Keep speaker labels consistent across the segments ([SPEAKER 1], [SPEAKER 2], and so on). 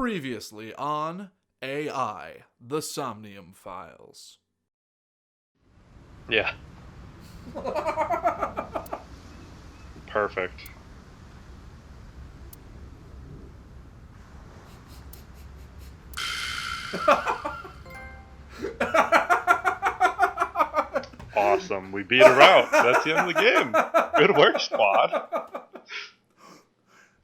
[SPEAKER 1] Previously on AI, the Somnium Files.
[SPEAKER 2] Yeah. Perfect. Awesome. We beat her out. That's the end of the game. Good work, squad.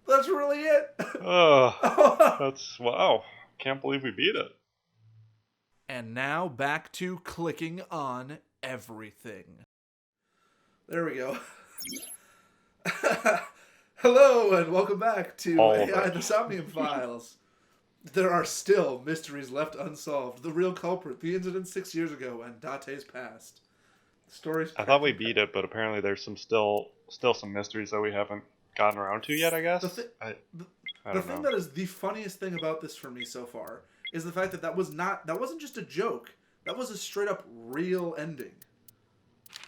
[SPEAKER 1] That's really it.
[SPEAKER 2] Oh, that's wow. Can't believe we beat it.
[SPEAKER 1] And now back to clicking on everything. There we go. Hello and welcome back to
[SPEAKER 2] All of
[SPEAKER 1] AI,
[SPEAKER 2] it.
[SPEAKER 1] the Somnium Files. There are still mysteries left unsolved. The real culprit, the incident 6 years ago, and Date's past. The stories.
[SPEAKER 2] I thought we beat it, but apparently there's some still some mysteries that we haven't gotten around to yet, I guess. I
[SPEAKER 1] The
[SPEAKER 2] don't
[SPEAKER 1] thing
[SPEAKER 2] know.
[SPEAKER 1] that is the funniest thing about this for me so far is the fact that that wasn't just a joke. That was a straight up real ending.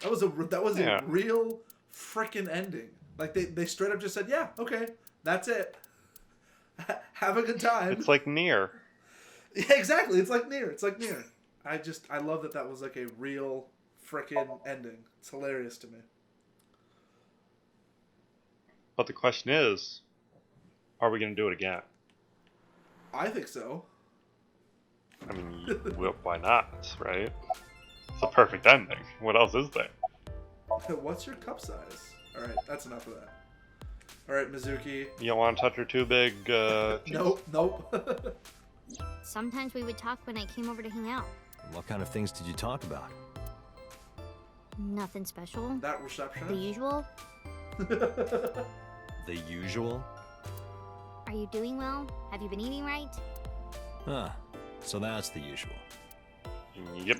[SPEAKER 1] That was a real frickin' ending. Like they straight up just said, "Yeah, okay, that's it. Have a good time."
[SPEAKER 2] It's like Nier.
[SPEAKER 1] Yeah, exactly. It's like Nier. I love that was like a real frickin' ending. It's hilarious to me.
[SPEAKER 2] But the question is, are we going to do it again?
[SPEAKER 1] I think so.
[SPEAKER 2] I mean, why not, right? It's a perfect ending. What else is there?
[SPEAKER 1] What's your cup size? All right, that's enough of that. All right, Mizuki.
[SPEAKER 2] You don't want to touch her too big?
[SPEAKER 1] Nope.
[SPEAKER 3] Sometimes we would talk when I came over to hang out.
[SPEAKER 4] What kind of things did you talk about?
[SPEAKER 3] Nothing special.
[SPEAKER 1] That reception.
[SPEAKER 3] The usual.
[SPEAKER 4] The usual?
[SPEAKER 3] Are you doing well? Have you been eating right?
[SPEAKER 4] Ah, so that's the usual.
[SPEAKER 2] Yep.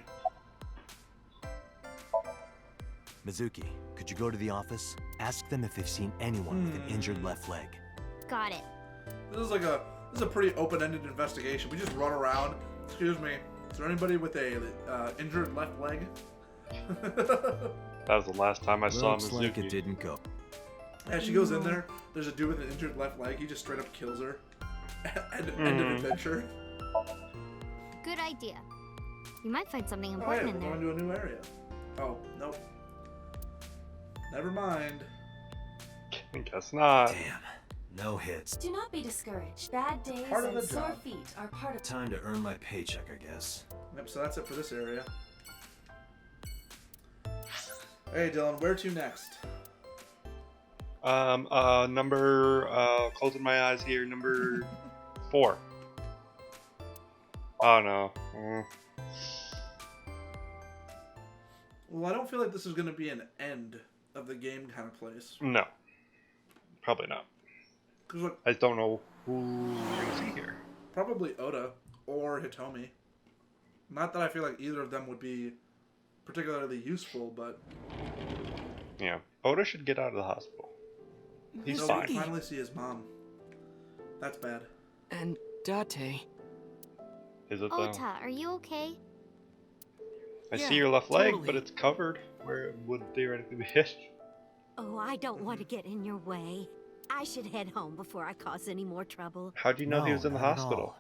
[SPEAKER 4] Mizuki, could you go to the office? Ask them if they've seen anyone with an injured left leg.
[SPEAKER 3] Got it.
[SPEAKER 1] This is a pretty open-ended investigation. We just run around. Excuse me. Is there anybody with a injured left leg?
[SPEAKER 2] That was the last time I saw
[SPEAKER 4] Looks like
[SPEAKER 2] Mizuki.
[SPEAKER 4] it didn't go.
[SPEAKER 1] As she goes in there, there's a dude with an injured left leg. He just straight up kills her. End of adventure.
[SPEAKER 3] Good idea. You might find something
[SPEAKER 1] Oh, hey,
[SPEAKER 3] important
[SPEAKER 1] we're
[SPEAKER 3] in there.
[SPEAKER 1] going to a new area. Oh, nope. Never mind.
[SPEAKER 2] Guess not.
[SPEAKER 4] Damn, no hits.
[SPEAKER 5] Do not be discouraged. Bad days
[SPEAKER 1] Part of
[SPEAKER 5] and
[SPEAKER 1] the
[SPEAKER 5] sore
[SPEAKER 1] job.
[SPEAKER 5] feet are part of.
[SPEAKER 4] Time to earn my paycheck, I guess.
[SPEAKER 1] Yep, so that's it for this area. Hey, Dylan, where to next?
[SPEAKER 2] Closing my eyes here, number 4. Oh no.
[SPEAKER 1] Well, I don't feel like this is going to be an end of the game kind of place.
[SPEAKER 2] No. Probably not.
[SPEAKER 1] 'Cause look,
[SPEAKER 2] I just don't know who you're gonna see here.
[SPEAKER 1] probably Oda or Hitomi. Not that I feel like either of them would be particularly useful, but
[SPEAKER 2] Yeah. Oda should get out of the hospital. He's
[SPEAKER 1] no,
[SPEAKER 2] fine.
[SPEAKER 1] we finally see his mom. That's bad.
[SPEAKER 6] And Date.
[SPEAKER 2] Is it though?
[SPEAKER 3] Ota, are you okay?
[SPEAKER 2] I
[SPEAKER 6] Yeah,
[SPEAKER 2] see your left leg,
[SPEAKER 6] totally.
[SPEAKER 2] but it's covered where it would theoretically be hit.
[SPEAKER 7] Oh, I don't want to get in your way. I should head home before I cause any more trouble.
[SPEAKER 2] How'd you know he was in the
[SPEAKER 4] not at
[SPEAKER 2] hospital?
[SPEAKER 4] all.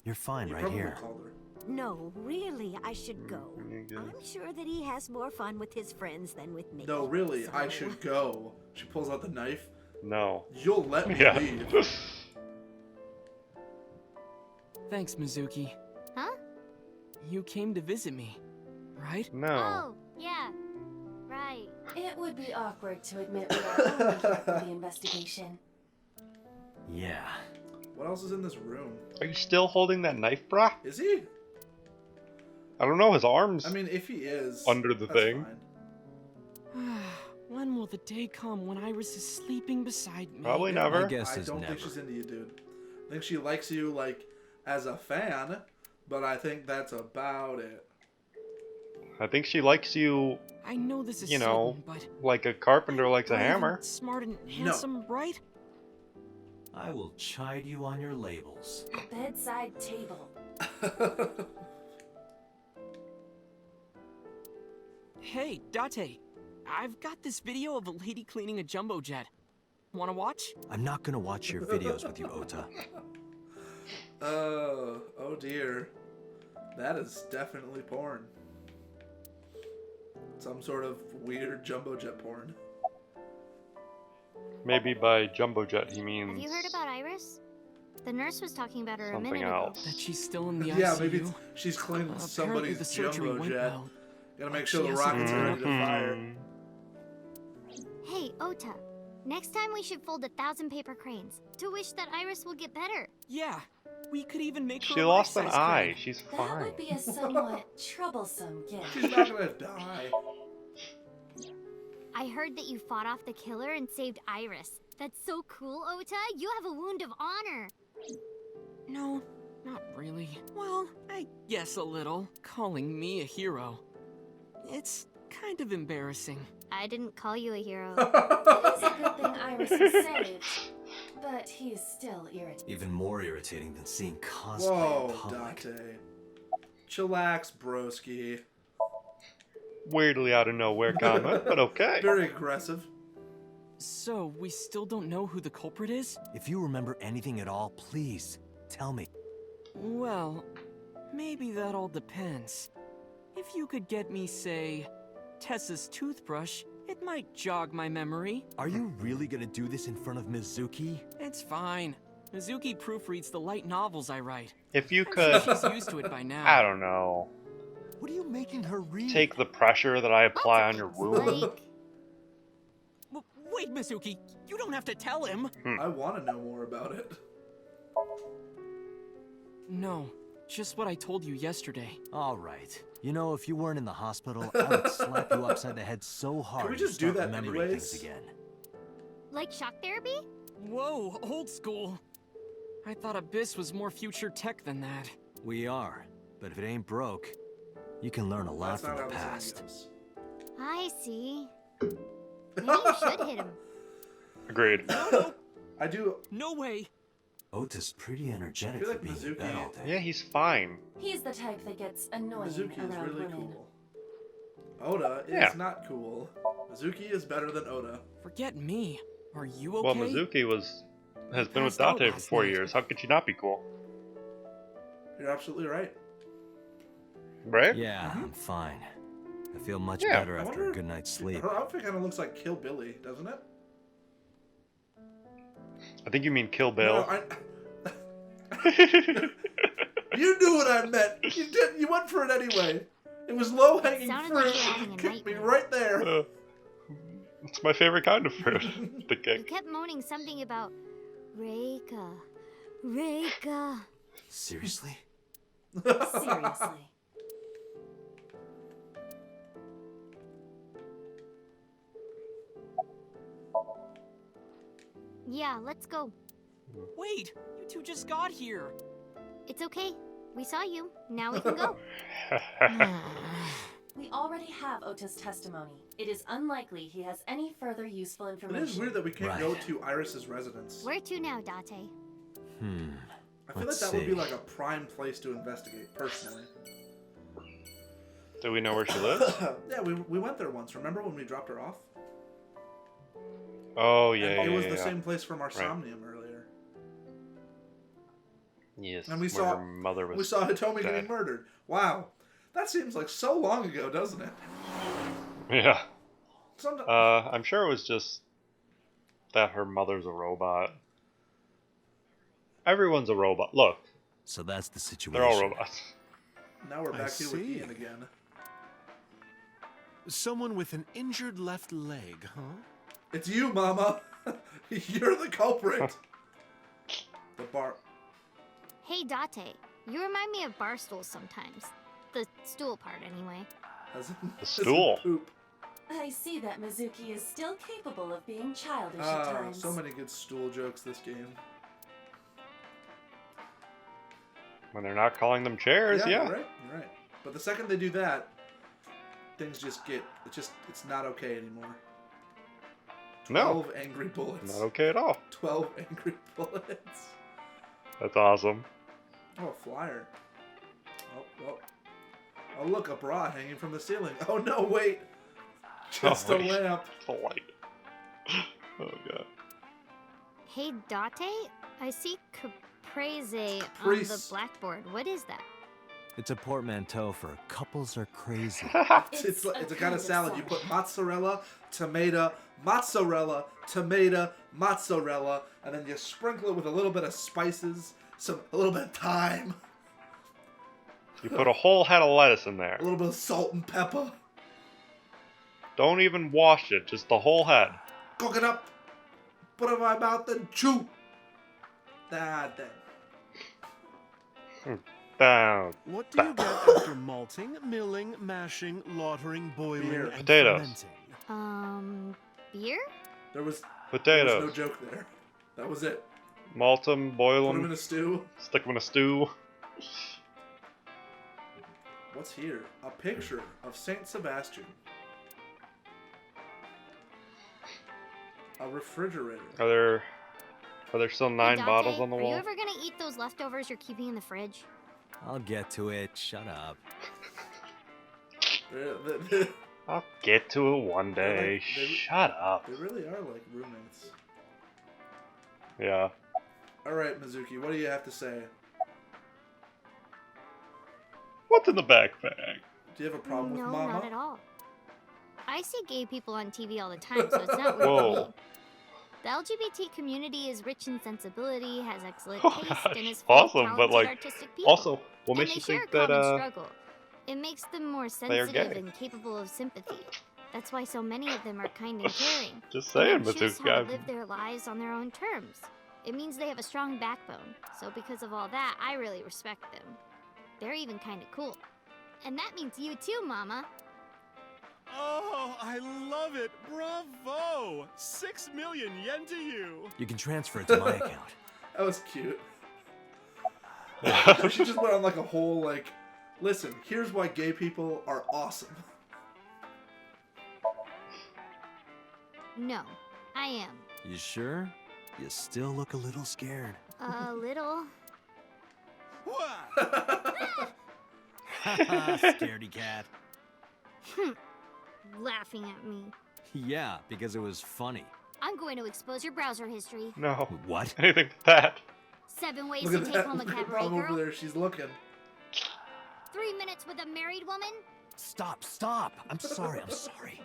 [SPEAKER 4] You're fine
[SPEAKER 1] You
[SPEAKER 4] right
[SPEAKER 1] probably
[SPEAKER 4] here.
[SPEAKER 1] called her.
[SPEAKER 7] No, really, I should go.
[SPEAKER 2] I guess.
[SPEAKER 7] I'm sure that he has more fun with his friends than with me.
[SPEAKER 1] No, really, I
[SPEAKER 7] So-
[SPEAKER 1] should go. She pulls out the knife.
[SPEAKER 2] No.
[SPEAKER 1] You'll let me
[SPEAKER 2] Yeah.
[SPEAKER 1] leave.
[SPEAKER 6] Thanks, Mizuki.
[SPEAKER 3] Huh?
[SPEAKER 6] You came to visit me, right?
[SPEAKER 2] No.
[SPEAKER 3] Oh, yeah. Right.
[SPEAKER 5] It would be awkward to admit we are only here for the investigation.
[SPEAKER 4] Yeah.
[SPEAKER 1] What else is in this room?
[SPEAKER 2] Are you still holding that knife, brah?
[SPEAKER 1] Is he?
[SPEAKER 2] I don't know. His arms.
[SPEAKER 1] I mean, if he is.
[SPEAKER 2] Under the
[SPEAKER 1] that's
[SPEAKER 2] thing.
[SPEAKER 1] fine.
[SPEAKER 6] When will the day come when Iris is sleeping beside me?
[SPEAKER 2] Probably
[SPEAKER 4] My
[SPEAKER 2] never.
[SPEAKER 4] guess
[SPEAKER 1] I
[SPEAKER 4] is
[SPEAKER 1] don't
[SPEAKER 4] never.
[SPEAKER 1] think she's into you, dude. I think she likes you, like, as a fan, but I think that's about it.
[SPEAKER 2] I think she likes you
[SPEAKER 6] I know this is
[SPEAKER 2] You know,
[SPEAKER 6] sudden, but
[SPEAKER 2] like a carpenter likes a
[SPEAKER 6] brave and
[SPEAKER 2] hammer.
[SPEAKER 6] smart and handsome, right?
[SPEAKER 4] I will chide you on your labels.
[SPEAKER 5] Bedside table.
[SPEAKER 6] Hey, Date. I've got this video of a lady cleaning a jumbo jet. Wanna watch?
[SPEAKER 4] I'm not gonna watch your videos with you, Ota.
[SPEAKER 1] Oh dear. That is definitely porn. Some sort of weird jumbo jet porn.
[SPEAKER 2] Maybe by jumbo jet he
[SPEAKER 3] Have
[SPEAKER 2] means
[SPEAKER 3] you heard about Iris? The nurse was talking about her a
[SPEAKER 2] something
[SPEAKER 3] minute ago.
[SPEAKER 2] else.
[SPEAKER 6] That she's still in the
[SPEAKER 1] Yeah,
[SPEAKER 6] ICU.
[SPEAKER 1] maybe she's cleaning
[SPEAKER 6] Apparently
[SPEAKER 1] somebody's
[SPEAKER 6] the surgery
[SPEAKER 1] jumbo
[SPEAKER 6] went
[SPEAKER 1] jet.
[SPEAKER 6] well.
[SPEAKER 1] Gotta make
[SPEAKER 6] She
[SPEAKER 1] sure the
[SPEAKER 6] has
[SPEAKER 1] rocket's
[SPEAKER 6] something
[SPEAKER 1] ready to fire.
[SPEAKER 2] Mhm.
[SPEAKER 3] Hey, Ota. Next time we should fold 1,000 paper cranes to wish that Iris will get better.
[SPEAKER 6] Yeah, we could even make her
[SPEAKER 2] She
[SPEAKER 6] a
[SPEAKER 2] lost an
[SPEAKER 6] life-size
[SPEAKER 2] eye.
[SPEAKER 6] crane.
[SPEAKER 2] She's
[SPEAKER 5] That
[SPEAKER 2] fine.
[SPEAKER 5] would be a somewhat troublesome gift.
[SPEAKER 1] She's not gonna die.
[SPEAKER 3] I heard that you fought off the killer and saved Iris. That's so cool, Ota. You have a wound of honor.
[SPEAKER 6] No, not really. Well, I guess a little. Calling me a hero. It's kind of embarrassing.
[SPEAKER 3] I didn't call you a hero.
[SPEAKER 5] It's a good thing Iris was saved, but he's still irritated.
[SPEAKER 4] Even more irritating than seeing cosplay in
[SPEAKER 1] Whoa,
[SPEAKER 4] public.
[SPEAKER 1] Dante. Chillax, broski.
[SPEAKER 2] Weirdly out of nowhere comment, but okay.
[SPEAKER 1] Very aggressive.
[SPEAKER 6] So, we still don't know who the culprit is?
[SPEAKER 4] If you remember anything at all, please tell me.
[SPEAKER 6] Well, maybe that all depends. If you could get me, say, Tessa's toothbrush, it might jog my memory.
[SPEAKER 4] Are you really gonna do this in front of Mizuki?
[SPEAKER 6] It's fine. Mizuki proofreads the light novels I write.
[SPEAKER 2] If you
[SPEAKER 6] I'm sure
[SPEAKER 2] could,
[SPEAKER 6] she's used to it by now.
[SPEAKER 2] I don't know,
[SPEAKER 4] What are you making her read?
[SPEAKER 2] take the pressure that I apply on your wound.
[SPEAKER 3] Like,
[SPEAKER 6] Wait, Mizuki, you don't have to tell him.
[SPEAKER 1] I want to know more about it.
[SPEAKER 6] No, just what I told you yesterday.
[SPEAKER 4] All right. You know, if you weren't in the hospital, I would slap you upside the head so hard
[SPEAKER 1] we
[SPEAKER 4] you'd
[SPEAKER 1] just do
[SPEAKER 4] start
[SPEAKER 1] that
[SPEAKER 4] remembering
[SPEAKER 1] anyways?
[SPEAKER 4] things again.
[SPEAKER 3] like shock therapy?
[SPEAKER 6] Whoa, old school. I thought Abyss was more future tech than that.
[SPEAKER 4] We are. But if it ain't broke, you can learn a lot
[SPEAKER 1] That's
[SPEAKER 4] from
[SPEAKER 1] not
[SPEAKER 4] the
[SPEAKER 1] how this
[SPEAKER 4] past.
[SPEAKER 1] goes.
[SPEAKER 3] I see. Maybe you should hit him.
[SPEAKER 2] Agreed.
[SPEAKER 1] I do.
[SPEAKER 6] No way.
[SPEAKER 4] Ota's pretty energetic
[SPEAKER 1] I feel
[SPEAKER 4] for
[SPEAKER 1] like
[SPEAKER 4] being in bed
[SPEAKER 1] Mizuki-
[SPEAKER 4] all day.
[SPEAKER 2] Yeah, he's fine.
[SPEAKER 5] He's the type that gets annoying
[SPEAKER 1] Mizuki is
[SPEAKER 5] around
[SPEAKER 1] really
[SPEAKER 5] women.
[SPEAKER 1] cool. Oda
[SPEAKER 2] Yeah.
[SPEAKER 1] is not cool. Mizuki is better than Oda.
[SPEAKER 6] Forget me. Are you okay?
[SPEAKER 2] Well, Mizuki has been with
[SPEAKER 6] passed out
[SPEAKER 2] Dante for
[SPEAKER 6] last
[SPEAKER 2] 4
[SPEAKER 6] night.
[SPEAKER 2] years. How could she not be cool?
[SPEAKER 1] You're absolutely right.
[SPEAKER 2] Right?
[SPEAKER 4] Yeah, I'm fine. I feel much
[SPEAKER 2] Yeah.
[SPEAKER 4] better
[SPEAKER 1] I
[SPEAKER 4] after
[SPEAKER 1] wonder-
[SPEAKER 4] a good night's sleep.
[SPEAKER 1] Her outfit kind of looks like Kill Billy, doesn't it?
[SPEAKER 2] I think you mean Kill
[SPEAKER 1] No,
[SPEAKER 2] Bill.
[SPEAKER 1] You knew what I meant. You did. You went for it anyway. It was low hanging
[SPEAKER 3] Sounded like
[SPEAKER 1] fruit.
[SPEAKER 3] you were having a
[SPEAKER 1] It kicked me
[SPEAKER 3] nightmare.
[SPEAKER 1] right there.
[SPEAKER 2] It's my favorite kind of fruit. The
[SPEAKER 3] You
[SPEAKER 2] kick.
[SPEAKER 3] kept moaning something about Reika. Reika.
[SPEAKER 4] Seriously?
[SPEAKER 5] Seriously.
[SPEAKER 3] Yeah, let's go.
[SPEAKER 6] Wait, you two just got here.
[SPEAKER 3] It's okay. We saw you. Now we can go.
[SPEAKER 5] We already have Ota's testimony. It is unlikely he has any further useful
[SPEAKER 1] It
[SPEAKER 5] information.
[SPEAKER 1] is weird that we can't
[SPEAKER 4] Right.
[SPEAKER 1] go to Iris's residence.
[SPEAKER 3] Where to now, Date?
[SPEAKER 1] I feel
[SPEAKER 4] Let's
[SPEAKER 1] like that would be
[SPEAKER 4] see.
[SPEAKER 1] like a prime place to investigate, personally.
[SPEAKER 2] Do we know where she lives?
[SPEAKER 1] Yeah, we went there once. Remember when we dropped her off?
[SPEAKER 2] Oh, yeah,
[SPEAKER 1] And
[SPEAKER 2] yeah,
[SPEAKER 1] it was
[SPEAKER 2] yeah,
[SPEAKER 1] the
[SPEAKER 2] yeah.
[SPEAKER 1] same place from our Somnium earlier.
[SPEAKER 2] Yes,
[SPEAKER 1] And we
[SPEAKER 2] where
[SPEAKER 1] saw
[SPEAKER 2] her mother was
[SPEAKER 1] we saw Hitomi
[SPEAKER 2] dead.
[SPEAKER 1] getting murdered. Wow, that seems like so long ago, doesn't it?
[SPEAKER 2] Yeah.
[SPEAKER 1] Sometimes,
[SPEAKER 2] I'm sure it was just that her mother's a robot. Everyone's a robot. Look,
[SPEAKER 4] So that's the situation.
[SPEAKER 2] they're all robots.
[SPEAKER 1] now we're
[SPEAKER 8] I
[SPEAKER 1] back here with
[SPEAKER 8] see.
[SPEAKER 1] Ian again.
[SPEAKER 8] Someone with an injured left leg, huh?
[SPEAKER 1] It's you, Mama. You're the culprit. The bar.
[SPEAKER 3] Hey, Date. You remind me of bar stools sometimes. The stool part, anyway.
[SPEAKER 1] As in,
[SPEAKER 2] The
[SPEAKER 1] as in
[SPEAKER 2] stool.
[SPEAKER 1] Poop.
[SPEAKER 5] I see that Mizuki is still capable of being childish at times.
[SPEAKER 1] So many good stool jokes this game.
[SPEAKER 2] When they're not calling them chairs, yeah.
[SPEAKER 1] You're right. You're right. But the second they do that, things just get. It's not okay anymore.
[SPEAKER 2] No,
[SPEAKER 1] 12 angry bullets.
[SPEAKER 2] not okay at all.
[SPEAKER 1] 12 angry bullets.
[SPEAKER 2] That's awesome.
[SPEAKER 1] Oh, a flyer. Oh. Oh, look, a bra hanging from the ceiling. Oh, no, wait. Just a
[SPEAKER 2] wait.
[SPEAKER 1] lamp.
[SPEAKER 2] It's a light. Oh, God.
[SPEAKER 3] Hey, Date? I see caprese on the
[SPEAKER 1] Caprice.
[SPEAKER 3] blackboard. What is that?
[SPEAKER 4] It's a portmanteau for couples are crazy.
[SPEAKER 1] It's a kind of salad. You put mozzarella, tomato, mozzarella, tomato, mozzarella, and then you sprinkle it with a little bit of spices, a little bit of thyme,
[SPEAKER 2] You put a whole head of lettuce in there.
[SPEAKER 1] a little bit of salt and pepper.
[SPEAKER 2] Don't even wash it, just the whole head.
[SPEAKER 1] Cook it up, put it in my mouth, and chew. Then.
[SPEAKER 2] Down.
[SPEAKER 8] What do you get after malting, milling, mashing, lautering, boiling,
[SPEAKER 1] Beer.
[SPEAKER 8] and
[SPEAKER 2] Potatoes.
[SPEAKER 8] fermenting?
[SPEAKER 3] Beer?
[SPEAKER 1] There was
[SPEAKER 2] Potatoes.
[SPEAKER 1] no joke there. That was it.
[SPEAKER 2] Malt them, boil
[SPEAKER 1] Put them in
[SPEAKER 2] them,
[SPEAKER 1] a stew.
[SPEAKER 2] stick them in a stew.
[SPEAKER 1] What's here? A picture of Saint Sebastian. A refrigerator.
[SPEAKER 2] Are there still 9
[SPEAKER 3] Hey,
[SPEAKER 2] bottles
[SPEAKER 3] Dante,
[SPEAKER 2] on the
[SPEAKER 3] Are you
[SPEAKER 2] wall?
[SPEAKER 3] ever gonna eat those leftovers you're keeping in the fridge?
[SPEAKER 4] I'll get to it. Shut up.
[SPEAKER 1] They
[SPEAKER 2] I'll get to it one day.
[SPEAKER 1] They-
[SPEAKER 2] Shut up.
[SPEAKER 1] really are like roommates.
[SPEAKER 2] Yeah.
[SPEAKER 1] Alright, Mizuki, what do you have to say?
[SPEAKER 2] What's in the backpack?
[SPEAKER 1] Do you have a problem
[SPEAKER 3] no,
[SPEAKER 1] with Mama?
[SPEAKER 3] not at all. I see gay people on TV all the time, so it's not weird
[SPEAKER 2] Whoa.
[SPEAKER 3] to me. The LGBT community is rich in sensibility, has excellent
[SPEAKER 2] Oh,
[SPEAKER 3] taste,
[SPEAKER 2] gosh,
[SPEAKER 3] and is full
[SPEAKER 2] awesome,
[SPEAKER 3] of
[SPEAKER 2] but,
[SPEAKER 3] talented
[SPEAKER 2] like,
[SPEAKER 3] artistic people.
[SPEAKER 2] Also, what
[SPEAKER 3] and
[SPEAKER 2] makes
[SPEAKER 3] they
[SPEAKER 2] you
[SPEAKER 3] share
[SPEAKER 2] think
[SPEAKER 3] a
[SPEAKER 2] that,
[SPEAKER 3] common struggle. It makes them more
[SPEAKER 2] they are
[SPEAKER 3] sensitive
[SPEAKER 2] gay?
[SPEAKER 3] and capable of sympathy. That's why so many of them are kind and caring.
[SPEAKER 2] Just
[SPEAKER 3] They
[SPEAKER 2] saying,
[SPEAKER 3] choose
[SPEAKER 2] Mizuki.
[SPEAKER 3] how to live their lives on their own terms. It means they have a strong backbone. So because of all that, I really respect them. They're even kind of cool. And that means you too, Mama.
[SPEAKER 8] Oh, I love it! Bravo! 6 million yen to you!
[SPEAKER 4] You can transfer it to my account.
[SPEAKER 1] That was cute. She just went on like a whole like, listen, here's why gay people are awesome.
[SPEAKER 3] No, I am.
[SPEAKER 4] You sure? You still look a little scared.
[SPEAKER 3] A little.
[SPEAKER 8] What?
[SPEAKER 4] Scaredy cat.
[SPEAKER 3] Laughing at me.
[SPEAKER 4] Yeah, because it was funny.
[SPEAKER 3] I'm going to expose your browser history.
[SPEAKER 2] No.
[SPEAKER 4] What?
[SPEAKER 2] Anything but that.
[SPEAKER 3] 7 ways
[SPEAKER 1] Look
[SPEAKER 3] to
[SPEAKER 1] at
[SPEAKER 3] take
[SPEAKER 1] that.
[SPEAKER 3] home a
[SPEAKER 1] Look at
[SPEAKER 3] cabaret
[SPEAKER 1] Mom over
[SPEAKER 3] girl.
[SPEAKER 1] there. She's looking.
[SPEAKER 3] 3 minutes with a married woman.
[SPEAKER 4] Stop, stop. I'm sorry, I'm sorry.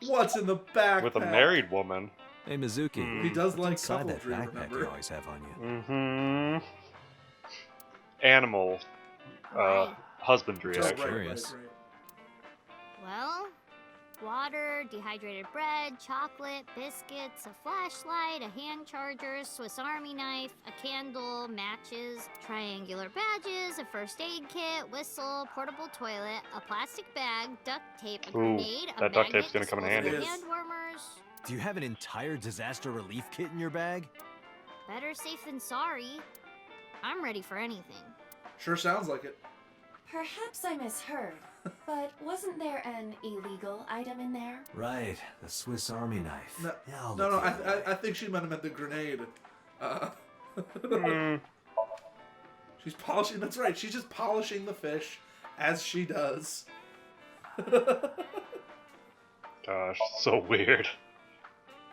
[SPEAKER 1] What's in the backpack?
[SPEAKER 2] With a married woman.
[SPEAKER 4] Hey, Mizuki.
[SPEAKER 1] He does
[SPEAKER 4] What's
[SPEAKER 1] like
[SPEAKER 4] inside that
[SPEAKER 1] cuckoldry,
[SPEAKER 4] backpack
[SPEAKER 1] remember?
[SPEAKER 4] you always have on you?
[SPEAKER 2] Mm-hmm. Animal.
[SPEAKER 3] Right.
[SPEAKER 2] Husbandry,
[SPEAKER 1] Oh,
[SPEAKER 2] actually.
[SPEAKER 4] Curious.
[SPEAKER 3] Well, water, dehydrated bread, chocolate, biscuits, a flashlight, a hand charger, Swiss Army knife, a candle, matches, triangular badges, a first aid kit, whistle, portable toilet, a plastic bag, duct tape, a
[SPEAKER 2] Ooh,
[SPEAKER 3] grenade, a
[SPEAKER 2] that duct
[SPEAKER 3] magnet,
[SPEAKER 2] tape's gonna come in
[SPEAKER 3] disposable
[SPEAKER 1] handy.
[SPEAKER 3] hand warmers.
[SPEAKER 4] Do you have an entire disaster relief kit in your bag?
[SPEAKER 3] Better safe than sorry. I'm ready for anything.
[SPEAKER 1] Sure sounds like it.
[SPEAKER 5] Perhaps I misheard, but wasn't there an illegal item in there?
[SPEAKER 4] Right, the Swiss Army knife.
[SPEAKER 1] No,
[SPEAKER 4] Yeah, I'll
[SPEAKER 1] no,
[SPEAKER 4] look
[SPEAKER 1] I,
[SPEAKER 4] the other way.
[SPEAKER 1] I think she might have meant the grenade.
[SPEAKER 2] Mm,
[SPEAKER 1] She's polishing. That's right. She's just polishing the fish, as she does.
[SPEAKER 2] gosh, so weird.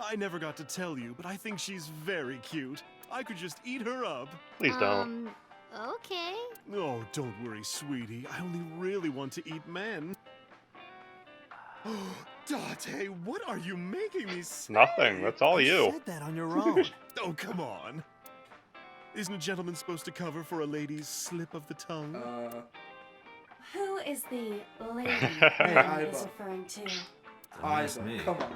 [SPEAKER 8] I never got to tell you, but I think she's very cute. I could just eat her up.
[SPEAKER 2] Please don't.
[SPEAKER 3] Okay.
[SPEAKER 8] Oh, don't worry, sweetie. I only really want to eat men. Date, what are you making me say?
[SPEAKER 2] Nothing. That's all
[SPEAKER 4] You
[SPEAKER 2] you.
[SPEAKER 4] said that on your own.
[SPEAKER 8] Oh, come on. Isn't a gentleman supposed to cover for a lady's slip of the tongue?
[SPEAKER 5] Who is the lady
[SPEAKER 1] Hey,
[SPEAKER 5] Ren
[SPEAKER 1] Iva.
[SPEAKER 5] is referring to?
[SPEAKER 4] That's
[SPEAKER 1] Iva,
[SPEAKER 4] me.
[SPEAKER 1] come on.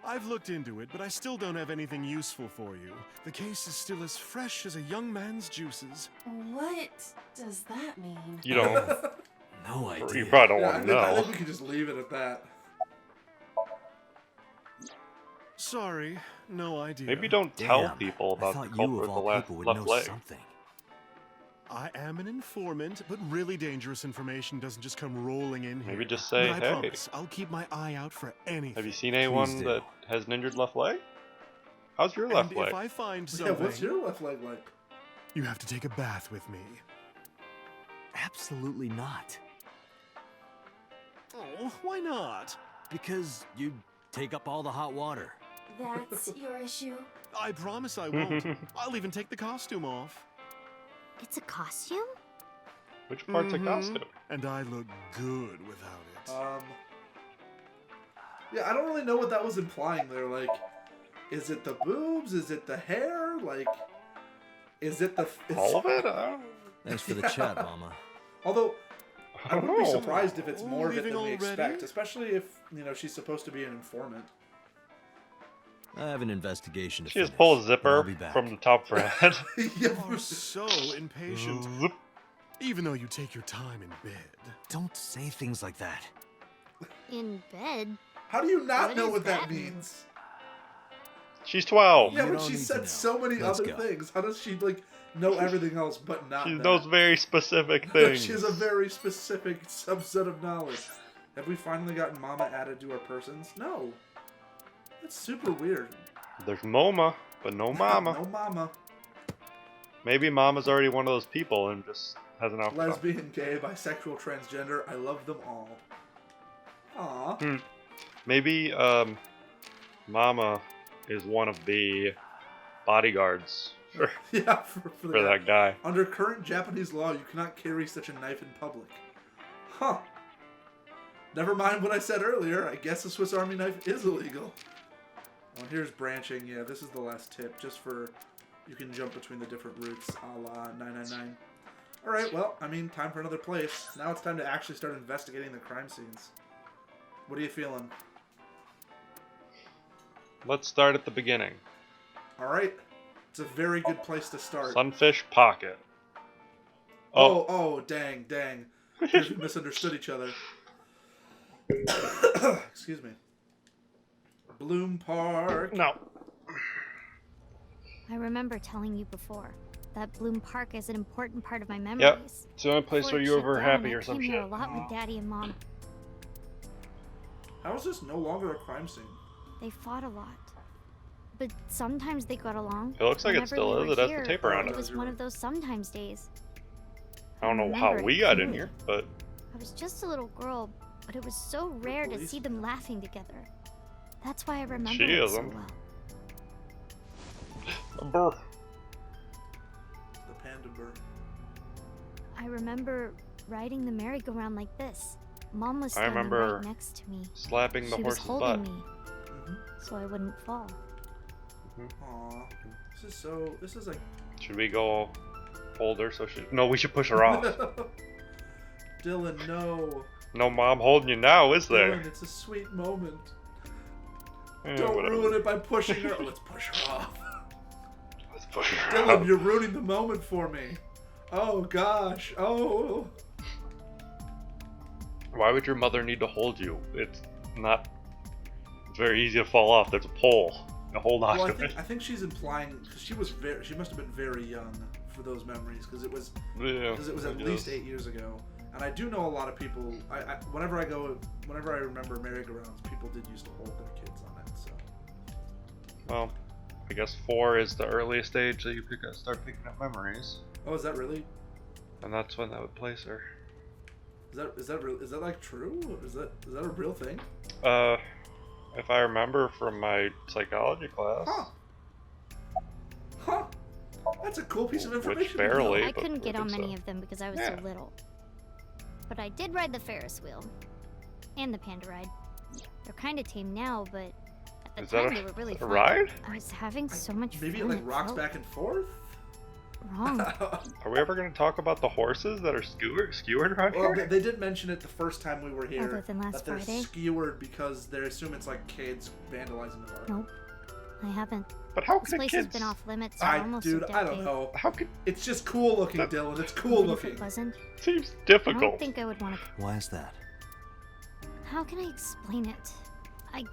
[SPEAKER 8] I've looked into it, but I still don't have anything useful for you. The case is still as fresh as a young man's juices.
[SPEAKER 5] What does that mean?
[SPEAKER 2] You don't.
[SPEAKER 4] No idea.
[SPEAKER 2] You probably don't
[SPEAKER 1] Yeah,
[SPEAKER 2] want to
[SPEAKER 1] I
[SPEAKER 2] know.
[SPEAKER 1] think we can just leave it at that.
[SPEAKER 8] Sorry, no idea.
[SPEAKER 2] Maybe don't tell
[SPEAKER 4] Damn,
[SPEAKER 2] people
[SPEAKER 4] I
[SPEAKER 2] about
[SPEAKER 4] thought
[SPEAKER 2] the
[SPEAKER 4] you,
[SPEAKER 2] culprit
[SPEAKER 4] of
[SPEAKER 2] with the
[SPEAKER 4] all
[SPEAKER 2] left,
[SPEAKER 4] people, would
[SPEAKER 2] left
[SPEAKER 4] know
[SPEAKER 2] leg.
[SPEAKER 4] something.
[SPEAKER 8] I am an informant, but really dangerous information doesn't just come rolling in here.
[SPEAKER 2] Maybe just say,
[SPEAKER 8] But I
[SPEAKER 2] hey,
[SPEAKER 8] promise, I'll keep my eye out for anything.
[SPEAKER 2] have you seen anyone
[SPEAKER 4] do.
[SPEAKER 2] that has an injured left leg? How's your left
[SPEAKER 8] And
[SPEAKER 2] leg?
[SPEAKER 8] if I find
[SPEAKER 1] Yeah,
[SPEAKER 8] something,
[SPEAKER 1] what's your left leg like?
[SPEAKER 8] you have to take a bath with me.
[SPEAKER 4] Absolutely not.
[SPEAKER 8] Oh, why not?
[SPEAKER 4] Because you'd Take up all the hot water.
[SPEAKER 5] That's your issue?
[SPEAKER 8] I promise I won't. I'll even take the costume off.
[SPEAKER 3] It's a costume?
[SPEAKER 2] Which part's a costume?
[SPEAKER 8] And I look good without it.
[SPEAKER 1] Yeah, I don't really know what that was implying there. Like, is it the boobs? Is it the hair? Like, is it the...
[SPEAKER 2] All of it?
[SPEAKER 4] Thanks for the chat, Mama.
[SPEAKER 1] Although, I wouldn't be
[SPEAKER 2] Oh.
[SPEAKER 1] surprised if it's more of it
[SPEAKER 8] Leaving
[SPEAKER 1] than we
[SPEAKER 8] already?
[SPEAKER 1] expect. Especially if, you know, she's supposed to be an informant.
[SPEAKER 4] I have an investigation to
[SPEAKER 2] She just
[SPEAKER 4] finish,
[SPEAKER 2] pulls a
[SPEAKER 4] but I'll
[SPEAKER 2] zipper
[SPEAKER 4] be back.
[SPEAKER 2] from the top of her head.
[SPEAKER 1] Yeah.
[SPEAKER 8] You are so impatient.
[SPEAKER 2] Zip.
[SPEAKER 8] Even though you take your time in bed.
[SPEAKER 4] Don't say things like that.
[SPEAKER 3] In bed?
[SPEAKER 1] How do you not
[SPEAKER 3] What
[SPEAKER 1] know
[SPEAKER 3] does
[SPEAKER 1] what that
[SPEAKER 3] that mean?
[SPEAKER 1] means?
[SPEAKER 2] She's 12.
[SPEAKER 1] Yeah,
[SPEAKER 4] You
[SPEAKER 1] but
[SPEAKER 4] don't
[SPEAKER 1] she
[SPEAKER 4] need to
[SPEAKER 1] said
[SPEAKER 4] know.
[SPEAKER 1] so many
[SPEAKER 4] Let's
[SPEAKER 1] other
[SPEAKER 4] go.
[SPEAKER 1] things. How does she, like, know everything else but not
[SPEAKER 2] She
[SPEAKER 1] that?
[SPEAKER 2] knows very specific things.
[SPEAKER 1] She has a very specific subset of knowledge. Have we finally gotten Mama added to our persons? No. That's super weird.
[SPEAKER 2] There's Moma, but no Mama.
[SPEAKER 1] No Mama.
[SPEAKER 2] Maybe Mama's already one of those people and just has an outfit.
[SPEAKER 1] Lesbian, gay, bisexual, transgender. I love them all. Aw.
[SPEAKER 2] Maybe Mama is one of the bodyguards for,
[SPEAKER 1] Yeah, for
[SPEAKER 2] for that guy.
[SPEAKER 1] Under current Japanese law, you cannot carry such a knife in public. Huh. Never mind what I said earlier. I guess a Swiss Army knife is illegal. Oh, and here's branching. Yeah, this is the last tip, just for you can jump between the different routes, a la 999. Alright, well, I mean, time for another place. Now it's time to actually start investigating the crime scenes. What are you feeling?
[SPEAKER 2] Let's start at the beginning.
[SPEAKER 1] Alright. It's a very good place to start.
[SPEAKER 2] Sunfish Pocket.
[SPEAKER 1] Oh, dang. We misunderstood each other. Excuse me. Bloom Park.
[SPEAKER 2] No.
[SPEAKER 3] I remember telling you before that Bloom Park is an important part of my memories.
[SPEAKER 2] Yep. It's the only place
[SPEAKER 3] Before
[SPEAKER 2] where
[SPEAKER 3] it
[SPEAKER 2] you
[SPEAKER 3] shut
[SPEAKER 2] were
[SPEAKER 3] down,
[SPEAKER 2] happy
[SPEAKER 3] I
[SPEAKER 2] or some
[SPEAKER 3] came here
[SPEAKER 2] shit.
[SPEAKER 3] a lot with Daddy and Mom.
[SPEAKER 1] How is this no longer a crime scene?
[SPEAKER 3] They fought a lot. But sometimes they got along.
[SPEAKER 2] It looks like it
[SPEAKER 3] Whenever
[SPEAKER 2] still
[SPEAKER 3] we
[SPEAKER 2] is.
[SPEAKER 3] were
[SPEAKER 2] It has the
[SPEAKER 3] here,
[SPEAKER 2] tape around
[SPEAKER 3] It
[SPEAKER 2] it.
[SPEAKER 3] was one of those sometimes days.
[SPEAKER 2] I don't know how
[SPEAKER 3] remember
[SPEAKER 2] we
[SPEAKER 3] it
[SPEAKER 2] got in
[SPEAKER 3] clearly.
[SPEAKER 2] here, but
[SPEAKER 3] I was just a little girl, but it was so rare to see them laughing together. That's why I remember
[SPEAKER 2] She
[SPEAKER 3] it so
[SPEAKER 2] isn't.
[SPEAKER 3] well.
[SPEAKER 2] Brr.
[SPEAKER 1] The panda bird.
[SPEAKER 3] I remember riding the merry-go-round like this. Mom was
[SPEAKER 2] I
[SPEAKER 3] standing
[SPEAKER 2] remember
[SPEAKER 3] right next to me.
[SPEAKER 2] slapping the
[SPEAKER 3] She was
[SPEAKER 2] horse's
[SPEAKER 3] holding
[SPEAKER 2] butt.
[SPEAKER 3] me, so I wouldn't fall.
[SPEAKER 1] Aw. This is like...
[SPEAKER 2] Should we go hold her so she... No, we should push her off.
[SPEAKER 1] Dylan, no.
[SPEAKER 2] No mom holding you now, is there?
[SPEAKER 1] Dylan, it's a sweet moment.
[SPEAKER 2] Eh,
[SPEAKER 1] Don't
[SPEAKER 2] whatever.
[SPEAKER 1] ruin it by pushing her. Oh, let's push her off.
[SPEAKER 2] Let's push her
[SPEAKER 1] Dylan,
[SPEAKER 2] off.
[SPEAKER 1] you're ruining the moment for me. Oh, gosh. Oh.
[SPEAKER 2] Why would your mother need to hold you? It's not... It's very easy to fall off. There's a pole. Now hold on
[SPEAKER 1] Well,
[SPEAKER 2] to it.
[SPEAKER 1] I think she's implying... Because she must have been very young for those memories. Because it was
[SPEAKER 2] Yeah,
[SPEAKER 1] at least 8 years ago. And I do know a lot of people... Whenever I remember merry-go-rounds, people did used to hold their kids on it, so...
[SPEAKER 2] Well, I guess 4 is the earliest age that you start picking up memories.
[SPEAKER 1] Oh, is that really...
[SPEAKER 2] And that's when that would place her.
[SPEAKER 1] Is that like true? Is that a real thing?
[SPEAKER 2] If I remember from my psychology class.
[SPEAKER 1] Huh. That's a cool piece of information.
[SPEAKER 2] Which barely.
[SPEAKER 3] I
[SPEAKER 2] but
[SPEAKER 3] couldn't get
[SPEAKER 2] I
[SPEAKER 3] on
[SPEAKER 2] think
[SPEAKER 3] many
[SPEAKER 2] so.
[SPEAKER 3] of them because I was
[SPEAKER 2] Yeah.
[SPEAKER 3] so little. But I did ride the Ferris wheel. And the panda ride. They're kind of tame now, but at the
[SPEAKER 2] Is that
[SPEAKER 3] time they were really
[SPEAKER 2] a
[SPEAKER 3] fun.
[SPEAKER 2] ride?
[SPEAKER 3] I was having so much
[SPEAKER 1] Maybe it
[SPEAKER 3] fun.
[SPEAKER 1] like rocks
[SPEAKER 3] felt
[SPEAKER 1] back and forth?
[SPEAKER 3] wrong.
[SPEAKER 2] Are we ever going to talk about the horses that are skewered around
[SPEAKER 1] Well,
[SPEAKER 2] here?
[SPEAKER 1] they did mention it the first time we were here.
[SPEAKER 3] Other than last
[SPEAKER 1] that they're
[SPEAKER 3] Friday?
[SPEAKER 1] skewered because they assume it's like kids vandalizing the park.
[SPEAKER 3] Nope. I haven't.
[SPEAKER 2] But how
[SPEAKER 3] This
[SPEAKER 2] can
[SPEAKER 3] place
[SPEAKER 2] kids...
[SPEAKER 3] has been off limits for
[SPEAKER 1] I
[SPEAKER 3] almost
[SPEAKER 1] dude,
[SPEAKER 3] a decade.
[SPEAKER 1] I don't know.
[SPEAKER 2] How could...
[SPEAKER 1] It's just cool looking,
[SPEAKER 2] That-
[SPEAKER 1] Dylan. It's cool
[SPEAKER 3] Even if
[SPEAKER 1] looking.
[SPEAKER 3] it wasn't,
[SPEAKER 2] Seems
[SPEAKER 3] I
[SPEAKER 2] difficult.
[SPEAKER 3] don't think I would want to.
[SPEAKER 4] Why is that?
[SPEAKER 3] How can I explain it? I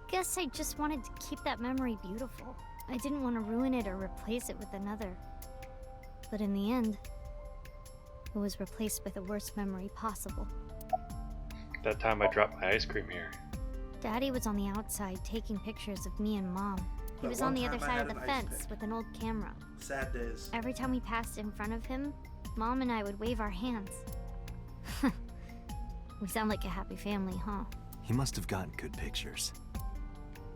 [SPEAKER 3] guess I just wanted to keep that memory beautiful. I didn't want to ruin it or replace it with another. But in the end, it was replaced with the worst memory possible.
[SPEAKER 2] That time I dropped my ice cream here.
[SPEAKER 3] Daddy was on the outside taking pictures of me and Mom. He
[SPEAKER 1] That
[SPEAKER 3] was on
[SPEAKER 1] one
[SPEAKER 3] the
[SPEAKER 1] time
[SPEAKER 3] other
[SPEAKER 1] I
[SPEAKER 3] side
[SPEAKER 1] had
[SPEAKER 3] of the
[SPEAKER 1] an ice
[SPEAKER 3] fence
[SPEAKER 1] pick.
[SPEAKER 3] with an old camera.
[SPEAKER 1] Sad days.
[SPEAKER 3] Every time we passed in front of him, Mom and I would wave our hands. We sound like a happy family, huh?
[SPEAKER 4] He must have gotten good pictures.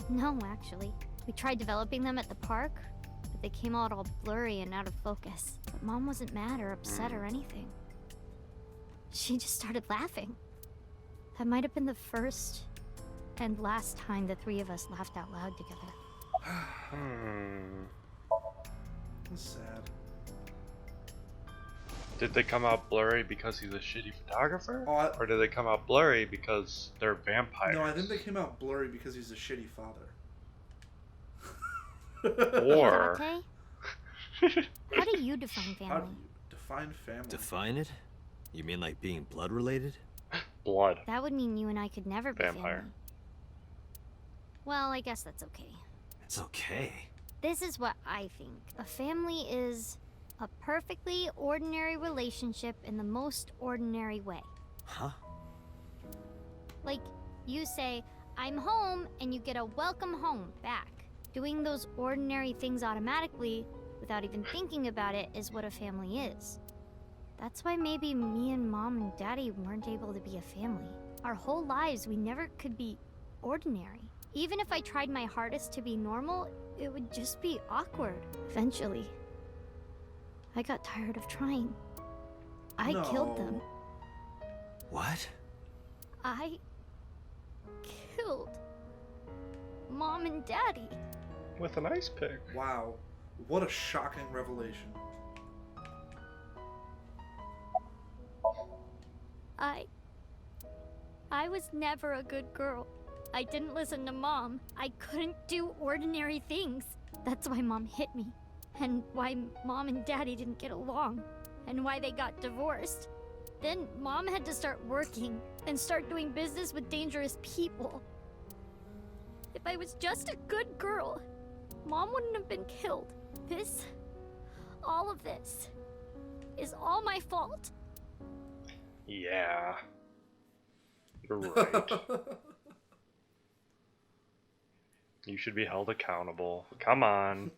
[SPEAKER 3] No, actually. We tried developing them at the park, but they came out all blurry and out of focus. But Mom wasn't mad or upset or anything. She just started laughing. That might have been the first and last time the three of us laughed out loud together.
[SPEAKER 1] That's sad.
[SPEAKER 2] Did they come out blurry because he's a shitty photographer?
[SPEAKER 1] Oh,
[SPEAKER 2] or did they come out blurry because they're vampires?
[SPEAKER 1] No, I think they came out blurry because he's a shitty father.
[SPEAKER 2] Or...
[SPEAKER 3] Date? How do you define family?
[SPEAKER 1] How do you define family?
[SPEAKER 4] Define it? You mean like being blood related?
[SPEAKER 2] Blood.
[SPEAKER 3] That would mean you and I could never be
[SPEAKER 2] Vampire.
[SPEAKER 3] family. Well, I guess that's okay.
[SPEAKER 4] It's okay.
[SPEAKER 3] This is what I think. A family is a perfectly ordinary relationship in the most ordinary way.
[SPEAKER 4] Huh?
[SPEAKER 3] Like, you say, I'm home, and you get a welcome home back. Doing those ordinary things automatically, without even thinking about it, is what a family is. That's why maybe me and Mom and Daddy weren't able to be a family. Our whole lives, we never could be ordinary. Even if I tried my hardest to be normal, it would just be awkward. Eventually, I got tired of trying. I killed them.
[SPEAKER 4] What?
[SPEAKER 3] I killed Mom and Daddy.
[SPEAKER 2] With an ice pick.
[SPEAKER 1] Wow. What a shocking revelation.
[SPEAKER 3] I was never a good girl. I didn't listen to Mom. I couldn't do ordinary things. That's why Mom hit me. And why Mom and Daddy didn't get along. And why they got divorced. Then Mom had to start working and start doing business with dangerous people. If I was just a good girl, Mom wouldn't have been killed. All of this, is all my fault.
[SPEAKER 2] Yeah. You're right. You should be held accountable. Come on.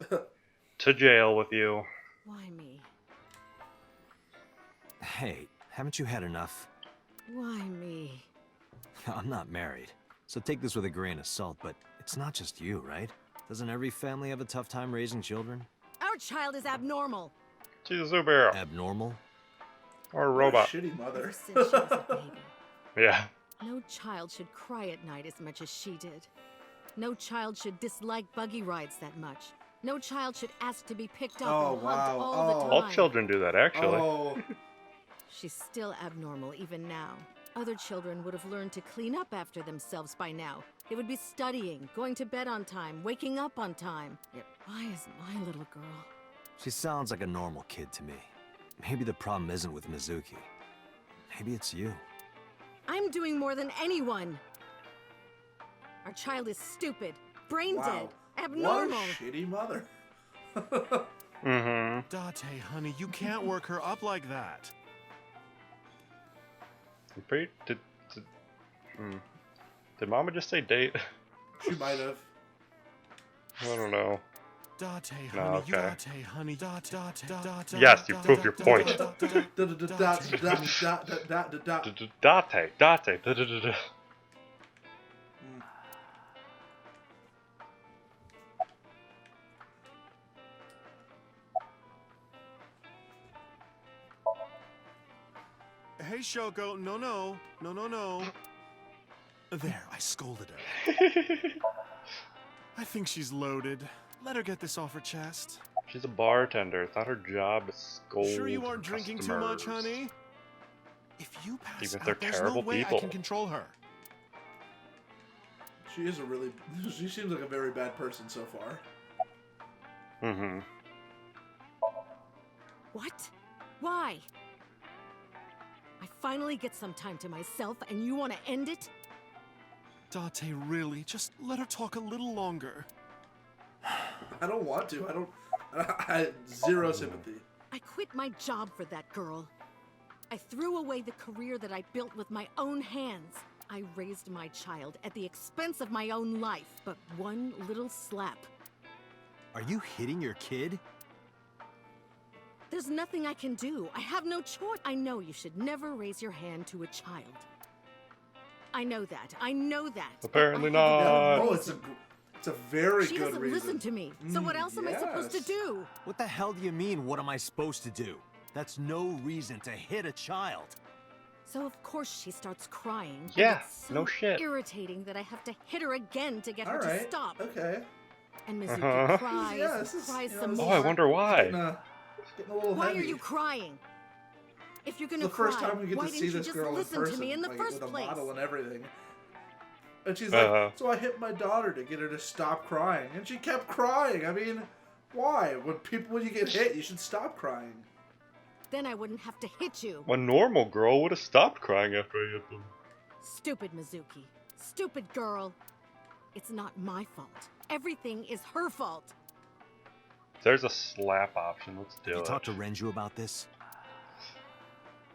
[SPEAKER 2] To jail with you.
[SPEAKER 7] Why me?
[SPEAKER 4] Hey, haven't you had enough?
[SPEAKER 7] Why me?
[SPEAKER 4] I'm not married, so take this with a grain of salt, but it's not just you, right? Doesn't every family have a tough time raising children?
[SPEAKER 7] Our child is abnormal.
[SPEAKER 2] She's a superhero.
[SPEAKER 4] Abnormal?
[SPEAKER 2] Or a
[SPEAKER 1] What
[SPEAKER 2] robot.
[SPEAKER 1] a shitty mother.
[SPEAKER 7] Ever since she was a baby.
[SPEAKER 2] Yeah.
[SPEAKER 7] No child should cry at night as much as she did. No child should dislike buggy rides that much. No child should ask to be picked up
[SPEAKER 1] Oh,
[SPEAKER 7] and hugged
[SPEAKER 1] wow.
[SPEAKER 7] all the time.
[SPEAKER 2] All children do that, actually.
[SPEAKER 1] Oh,
[SPEAKER 7] She's still abnormal even now. Other children would have learned to clean up after themselves by now. They would be studying, going to bed on time, waking up on time. Yet why is my little girl?
[SPEAKER 4] She sounds like a normal kid to me. Maybe the problem isn't with Mizuki. Maybe it's you.
[SPEAKER 7] I'm doing more than anyone. Our child is stupid, brain dead,
[SPEAKER 1] wow.
[SPEAKER 7] abnormal.
[SPEAKER 1] What a shitty mother.
[SPEAKER 2] Mm-hmm.
[SPEAKER 8] Date, honey, you can't work her up like that.
[SPEAKER 2] Did Mama just say date?
[SPEAKER 1] She might have.
[SPEAKER 2] I don't know.
[SPEAKER 8] Date,
[SPEAKER 2] No,
[SPEAKER 8] honey,
[SPEAKER 2] okay.
[SPEAKER 8] date, honey, date.
[SPEAKER 2] Yes, you proved your point. Date.
[SPEAKER 8] Hey, Shoko, no. There, I scolded her. I think she's loaded. Let her get this off her chest.
[SPEAKER 2] She's a bartender. It's not her job to scold
[SPEAKER 8] Sure you aren't drinking too much,
[SPEAKER 2] customers.
[SPEAKER 8] honey? If you pass
[SPEAKER 2] Even if
[SPEAKER 8] out,
[SPEAKER 2] they're
[SPEAKER 8] there's
[SPEAKER 2] terrible
[SPEAKER 8] no way
[SPEAKER 2] people.
[SPEAKER 8] I can control her.
[SPEAKER 1] She seems like a very bad person so far.
[SPEAKER 2] Mm-hmm.
[SPEAKER 7] What? Why? I finally get some time to myself and you want to end it?
[SPEAKER 8] Date, really, just let her talk a little longer.
[SPEAKER 1] I don't want to. I zero sympathy.
[SPEAKER 7] I quit my job for that girl. I threw away the career that I built with my own hands. I raised my child at the expense of my own life, but one little slap.
[SPEAKER 4] Are you hitting your kid?
[SPEAKER 7] There's nothing I can do. I have no choice. I know you should never raise your hand to a child. I know that.
[SPEAKER 2] Apparently
[SPEAKER 7] But I had to
[SPEAKER 2] not.
[SPEAKER 1] Oh,
[SPEAKER 7] raise
[SPEAKER 1] it's a
[SPEAKER 7] him.
[SPEAKER 1] It's a very
[SPEAKER 7] She
[SPEAKER 1] good
[SPEAKER 7] doesn't
[SPEAKER 1] reason.
[SPEAKER 7] listen to me. So what else am I supposed to
[SPEAKER 1] yes.
[SPEAKER 7] do?
[SPEAKER 4] What the hell do you mean, what am I supposed to do? That's no reason to hit a child.
[SPEAKER 7] So of course she starts crying. and
[SPEAKER 2] Yeah,
[SPEAKER 7] it's so
[SPEAKER 2] no shit.
[SPEAKER 7] irritating that I have to hit her again to get
[SPEAKER 1] All
[SPEAKER 7] her
[SPEAKER 1] right.
[SPEAKER 7] to stop.
[SPEAKER 1] Okay.
[SPEAKER 7] And Mizuki
[SPEAKER 2] Uh-huh.
[SPEAKER 7] cries
[SPEAKER 1] Yeah,
[SPEAKER 7] and
[SPEAKER 1] this is,
[SPEAKER 7] cries
[SPEAKER 1] you know,
[SPEAKER 7] some
[SPEAKER 1] this
[SPEAKER 2] Oh,
[SPEAKER 7] more.
[SPEAKER 2] I wonder why.
[SPEAKER 1] Getting a little
[SPEAKER 7] Why
[SPEAKER 1] heavy.
[SPEAKER 7] are you crying? If you're
[SPEAKER 1] It's
[SPEAKER 7] gonna
[SPEAKER 1] the first
[SPEAKER 7] cry,
[SPEAKER 1] time we get
[SPEAKER 7] why
[SPEAKER 1] to
[SPEAKER 7] didn't
[SPEAKER 1] see
[SPEAKER 7] you
[SPEAKER 1] this
[SPEAKER 7] just
[SPEAKER 1] girl in
[SPEAKER 7] listen
[SPEAKER 1] person,
[SPEAKER 7] to me in the
[SPEAKER 1] like,
[SPEAKER 7] first
[SPEAKER 1] with a
[SPEAKER 7] place?
[SPEAKER 1] model and everything. And she's
[SPEAKER 2] Uh-huh.
[SPEAKER 1] like, so I hit my daughter to get her to stop crying, and she kept crying. I mean, why? When you get hit, you should stop crying.
[SPEAKER 7] Then I wouldn't have to hit you.
[SPEAKER 2] A normal girl would have stopped crying after I hit them.
[SPEAKER 7] Stupid Mizuki. Stupid girl. It's not my fault. Everything is her fault.
[SPEAKER 2] There's a slap option. Let's do
[SPEAKER 4] Have you
[SPEAKER 2] it.
[SPEAKER 4] talked to Renju about this?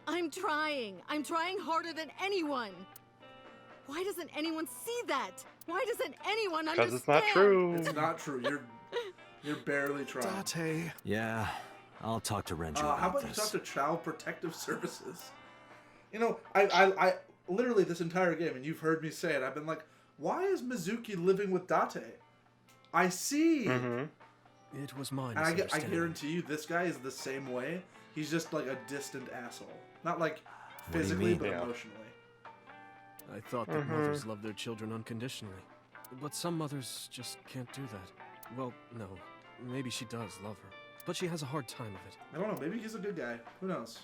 [SPEAKER 7] I'm trying. I'm trying harder than anyone. Why doesn't anyone see that? Why doesn't anyone understand?
[SPEAKER 2] Because it's not true.
[SPEAKER 1] It's not true. You're barely trying.
[SPEAKER 8] Date.
[SPEAKER 4] Yeah, I'll talk to Renju
[SPEAKER 1] How
[SPEAKER 4] about
[SPEAKER 1] about you
[SPEAKER 4] this.
[SPEAKER 1] talk to Child Protective Services? You know, I literally this entire game, and you've heard me say it, I've been like, why is Mizuki living with Date? I see.
[SPEAKER 2] Mm-hmm.
[SPEAKER 8] It was mine.
[SPEAKER 1] And I guarantee you, this guy is the same way. He's just like a distant asshole. Not like
[SPEAKER 4] do you
[SPEAKER 1] physically,
[SPEAKER 4] mean?
[SPEAKER 1] but
[SPEAKER 2] Yeah.
[SPEAKER 1] emotionally.
[SPEAKER 8] I thought that mothers love their children unconditionally. But some mothers just can't do that. Well, no. Maybe she does love her. But she has a hard time of it.
[SPEAKER 1] I don't know. Maybe he's a good guy. Who knows?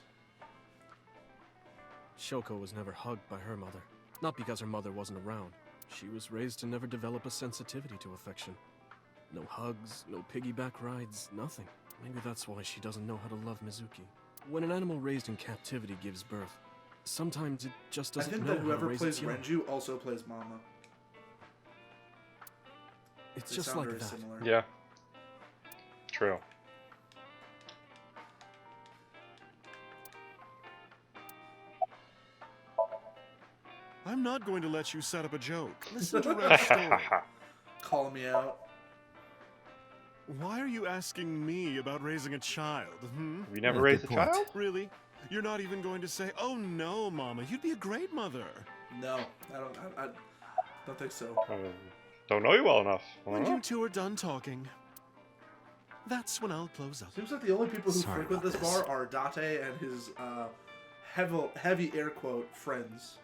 [SPEAKER 8] Shoko was never hugged by her mother. Not because her mother wasn't around. She was raised to never develop a sensitivity to affection. No hugs, no piggyback rides, nothing. Maybe that's why she doesn't know how to love Mizuki. When an animal raised in captivity gives birth, sometimes it just
[SPEAKER 1] I
[SPEAKER 8] doesn't
[SPEAKER 1] think
[SPEAKER 8] know
[SPEAKER 1] that
[SPEAKER 8] how to
[SPEAKER 1] whoever
[SPEAKER 8] raise
[SPEAKER 1] plays
[SPEAKER 8] its young.
[SPEAKER 1] Renju also plays Mama.
[SPEAKER 8] It's
[SPEAKER 1] They
[SPEAKER 8] just
[SPEAKER 1] sound
[SPEAKER 8] like
[SPEAKER 1] very
[SPEAKER 8] that.
[SPEAKER 1] similar.
[SPEAKER 2] Yeah. True.
[SPEAKER 8] I'm not going to let you set up a joke. Listen to Red's story.
[SPEAKER 1] Call me out.
[SPEAKER 8] Why are you asking me about raising a child, hmm?
[SPEAKER 2] Have you never
[SPEAKER 4] Yeah,
[SPEAKER 2] raised a
[SPEAKER 4] good point.
[SPEAKER 2] child?
[SPEAKER 8] Really? You're not even going to say, oh no, Mama, you'd be a great mother.
[SPEAKER 1] No, I don't think so.
[SPEAKER 2] Don't know you well enough. I
[SPEAKER 8] When
[SPEAKER 2] don't know.
[SPEAKER 8] you two are done talking, that's when I'll close up.
[SPEAKER 1] Seems like the only people who
[SPEAKER 4] Sorry
[SPEAKER 1] frequent
[SPEAKER 4] about
[SPEAKER 1] this
[SPEAKER 4] this.
[SPEAKER 1] bar are Date and his heavy air quote friends.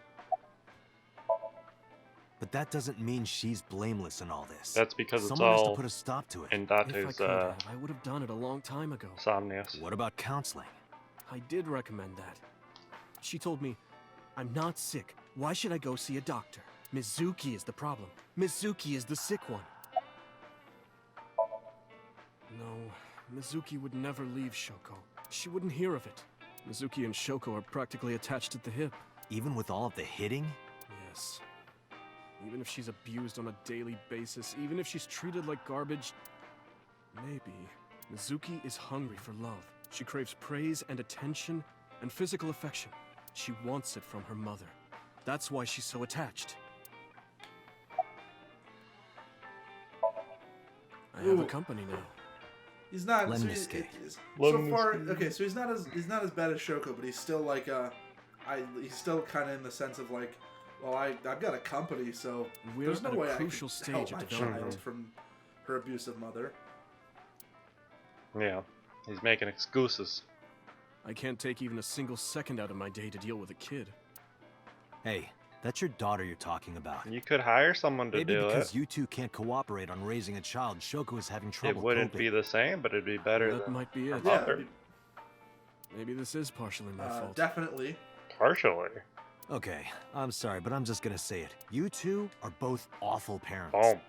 [SPEAKER 4] But that doesn't mean she's blameless in all this.
[SPEAKER 2] That's because it's
[SPEAKER 4] Someone has to
[SPEAKER 2] all
[SPEAKER 4] put a stop to it.
[SPEAKER 2] in
[SPEAKER 8] If I
[SPEAKER 2] Date's
[SPEAKER 8] could have, I would have done it a long time ago.
[SPEAKER 2] somnius.
[SPEAKER 4] What about counseling?
[SPEAKER 8] I did recommend that. She told me, I'm not sick. Why should I go see a doctor? Mizuki is the problem. Mizuki is the sick one. No, Mizuki would never leave Shoko. She wouldn't hear of it. Mizuki and Shoko are practically attached at the hip.
[SPEAKER 4] Even with all of the hitting?
[SPEAKER 8] Yes. Even if she's abused on a daily basis, even if she's treated like garbage, maybe Mizuki is hungry for love. She craves praise and attention and physical affection. She wants it from her mother. That's why she's so attached. I have a
[SPEAKER 1] Ooh.
[SPEAKER 8] company now.
[SPEAKER 1] He's not.
[SPEAKER 4] Let
[SPEAKER 1] So,
[SPEAKER 4] me
[SPEAKER 1] he's,
[SPEAKER 4] escape.
[SPEAKER 2] Let
[SPEAKER 1] so
[SPEAKER 2] me
[SPEAKER 1] far,
[SPEAKER 2] escape.
[SPEAKER 1] okay. So he's not as bad as Shoko, but he's still like he's still kind of in the sense of like, well, I've got a company, so
[SPEAKER 8] We're
[SPEAKER 1] there's no
[SPEAKER 8] at a
[SPEAKER 1] way I
[SPEAKER 8] crucial
[SPEAKER 1] can help
[SPEAKER 8] stage of
[SPEAKER 1] my
[SPEAKER 8] development.
[SPEAKER 1] child from her abusive mother.
[SPEAKER 2] Yeah. He's making excuses.
[SPEAKER 8] I can't take even a single second out of my day to deal with a kid.
[SPEAKER 4] Hey, that's your daughter you're talking about.
[SPEAKER 2] You could hire someone to
[SPEAKER 4] Maybe
[SPEAKER 2] do
[SPEAKER 4] because
[SPEAKER 2] it.
[SPEAKER 4] you two can't cooperate on raising a child, Shoko is having
[SPEAKER 2] It
[SPEAKER 4] trouble
[SPEAKER 2] wouldn't
[SPEAKER 4] coping.
[SPEAKER 2] be the same, but it'd be better
[SPEAKER 8] That
[SPEAKER 2] than
[SPEAKER 8] might be
[SPEAKER 2] her
[SPEAKER 8] it.
[SPEAKER 1] Yeah,
[SPEAKER 2] mother.
[SPEAKER 8] Maybe this is partially my fault.
[SPEAKER 1] Definitely.
[SPEAKER 2] Partially.
[SPEAKER 4] Okay, I'm sorry, but I'm just gonna say it. You two are both awful parents.
[SPEAKER 2] Boom.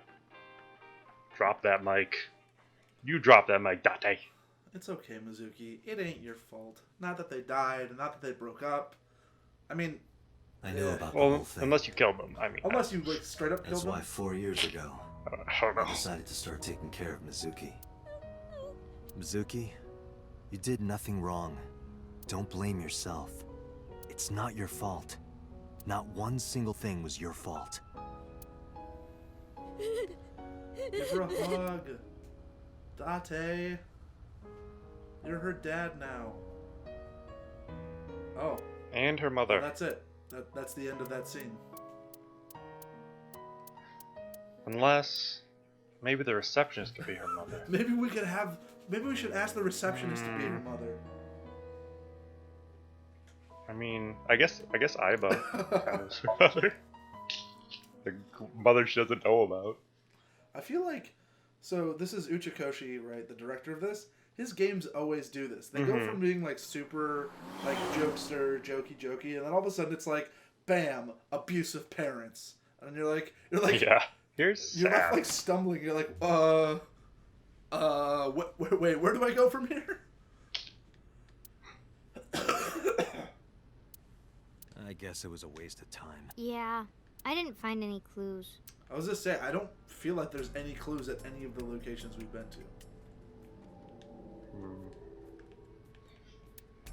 [SPEAKER 2] Drop that mic. You drop that mic, Date.
[SPEAKER 1] It's okay, Mizuki. It ain't your fault. Not that they died, not that they broke up. I mean,
[SPEAKER 4] I knew
[SPEAKER 1] Yeah.
[SPEAKER 4] about the
[SPEAKER 2] Well,
[SPEAKER 4] whole thing.
[SPEAKER 2] unless you killed them. I mean,
[SPEAKER 1] unless you like straight up
[SPEAKER 4] That's
[SPEAKER 1] killed
[SPEAKER 4] why
[SPEAKER 1] them.
[SPEAKER 4] 4 years ago,
[SPEAKER 2] I don't know.
[SPEAKER 4] I decided to start taking care of Mizuki. Mizuki, you did nothing wrong. Don't blame yourself. It's not your fault. Not one single thing was your fault.
[SPEAKER 1] Give her a hug. Date. You're her dad now. Oh,
[SPEAKER 2] And her mother.
[SPEAKER 1] that's it. That's the end of that scene.
[SPEAKER 2] Unless Maybe the receptionist could be her mother.
[SPEAKER 1] Maybe we should ask the receptionist to be her mother.
[SPEAKER 2] I mean, I guess Aiba kind of is her mother. The mother she doesn't know about.
[SPEAKER 1] I feel like, so this is Uchikoshi, right? The director of this. His games always do this. They go from being like super like jokester, jokey, and then all of a sudden it's like, bam, abusive parents, and you're like,
[SPEAKER 2] yeah. Here's
[SPEAKER 1] you're
[SPEAKER 2] sad.
[SPEAKER 1] left like stumbling. You're like, wait, where do I go from here?
[SPEAKER 4] I guess it was a waste of time.
[SPEAKER 3] Yeah, I didn't find any clues.
[SPEAKER 1] I was just saying, I don't feel like there's any clues at any of the locations we've been to.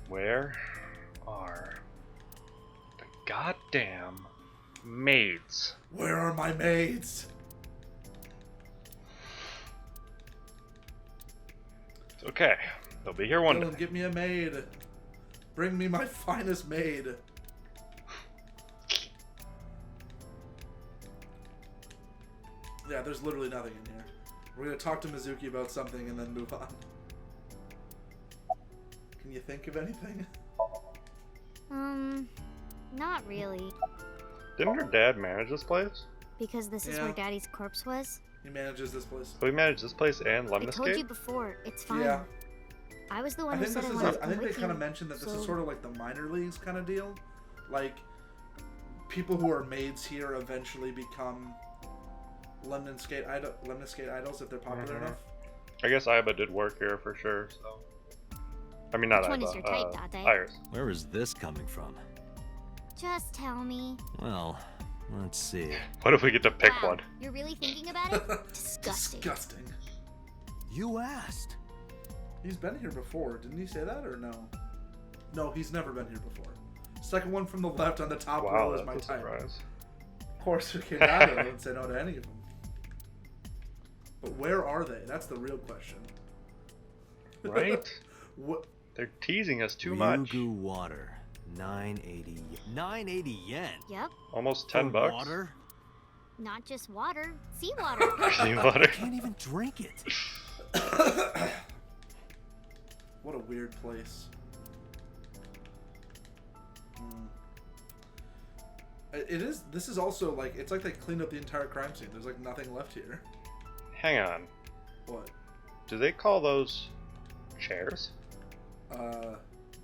[SPEAKER 2] Where are the goddamn maids?
[SPEAKER 1] Where are my maids?
[SPEAKER 2] It's okay. They'll be here one
[SPEAKER 1] Dylan,
[SPEAKER 2] day.
[SPEAKER 1] get me a maid. Bring me my finest maid. Yeah, there's literally nothing in here. We're gonna talk to Mizuki about something and then move on. Can you think of anything?
[SPEAKER 3] Not really.
[SPEAKER 2] Didn't her dad manage this place?
[SPEAKER 3] Because this is
[SPEAKER 1] Yeah.
[SPEAKER 3] where Daddy's corpse was.
[SPEAKER 1] He manages this place.
[SPEAKER 2] So we managed this place and
[SPEAKER 3] I told you
[SPEAKER 2] Lemniscape?
[SPEAKER 3] before, it's fine.
[SPEAKER 1] Yeah.
[SPEAKER 3] I was the one
[SPEAKER 1] I
[SPEAKER 3] who
[SPEAKER 1] think
[SPEAKER 3] said
[SPEAKER 1] this
[SPEAKER 3] I
[SPEAKER 1] is.
[SPEAKER 3] wanted to
[SPEAKER 1] I
[SPEAKER 3] come
[SPEAKER 1] think they
[SPEAKER 3] with
[SPEAKER 1] kind of
[SPEAKER 3] you,
[SPEAKER 1] mentioned that this
[SPEAKER 3] so-
[SPEAKER 1] is sort of like the minor leagues kind of deal. Like, people who are maids here eventually become Lemniscate idols if they're popular enough.
[SPEAKER 2] I guess Aiba did work here for sure, so. I mean, not
[SPEAKER 3] Which one
[SPEAKER 2] Aiba.
[SPEAKER 3] is your type, Dade?
[SPEAKER 2] Iris.
[SPEAKER 4] Where is this coming from?
[SPEAKER 3] Just tell me.
[SPEAKER 4] Well, let's see.
[SPEAKER 2] What if we get to pick
[SPEAKER 3] Wow,
[SPEAKER 2] one?
[SPEAKER 3] you're really thinking about it? Disgusting.
[SPEAKER 1] Disgusting.
[SPEAKER 4] You asked.
[SPEAKER 1] He's been here before. Didn't he say that or no? No, he's never been here before. Second one from the left on the top
[SPEAKER 2] Wow,
[SPEAKER 1] row is my
[SPEAKER 2] that's a
[SPEAKER 1] type.
[SPEAKER 2] surprise.
[SPEAKER 1] Of course, Kotaro wouldn't say no to any of them. But where are they? That's the real question.
[SPEAKER 2] Right?
[SPEAKER 1] What?
[SPEAKER 2] They're teasing us too much.
[SPEAKER 4] Ryugu water. 980. 980 yen.
[SPEAKER 3] Yep,
[SPEAKER 2] Almost
[SPEAKER 4] For
[SPEAKER 2] 10 bucks.
[SPEAKER 4] Water?
[SPEAKER 3] not just water, seawater.
[SPEAKER 2] Seawater.
[SPEAKER 4] I can't even drink it.
[SPEAKER 1] What a weird place. It is. This is also like, it's like they cleaned up the entire crime scene. There's like nothing left here.
[SPEAKER 2] Hang on.
[SPEAKER 1] What?
[SPEAKER 2] Do they call those chairs?